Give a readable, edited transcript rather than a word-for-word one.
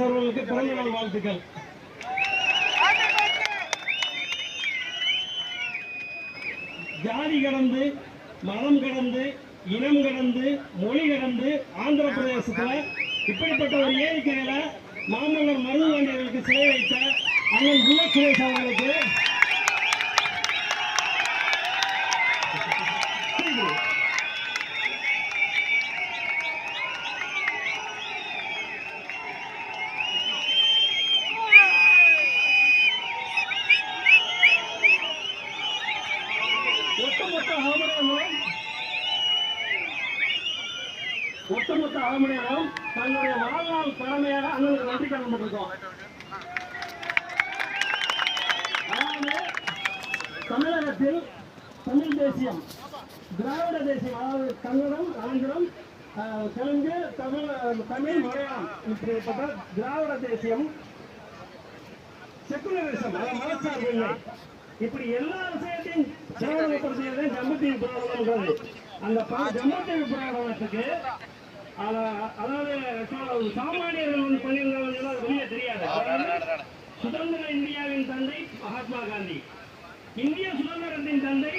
சுரேஷ் அவர்களுக்கு பிறந்த நாள் வாழ்த்துக்கள். ஜாதி கடந்து, மதம் கடந்து, இனம் கடந்து, மொழி கடந்து ஆந்திர பிரதேசத்துல இப்படிப்பட்ட ஒரு ஏரிக்கையில மாமல்லர் மருதுபாண்டியர்களுக்கு சிலை வைத்த அண்ணன் புல்லட் சுரேஷ் அவர்களுக்கு ஒட்டுமொத்த ஆவணம் தன்னுடைய வாழ்நாள் கடமையாக அண்ணனுக்கு நன்றி கடன் பண்ணிருக்கோம். அதாவது தமிழகத்தில் தமிழ் தேசியம், திராவிட தேசியம், அதாவது கன்னடம், ஆந்திரம், தெலுங்கு, தமிழ், மலையாளம் இப்படிப்பட்ட திராவிட தேசியம், செக்குலரிசம், அதாவது மதச்சார்பின்மை, இப்படி எல்லா விஷயத்தையும் பிரகடனப்படுத்தியது ஜம்மு பிரகடனம்ன்றது. அந்த ஜம்மு பிரகடனத்துக்கு அதாவது சாமானியர்கள் பண்ணியிருந்தவங்க வெளியே தெரியாது. சுதந்திர இந்தியாவின் தந்தை மகாத்மா காந்தி, இந்திய சுதந்திரத்தின் தந்தை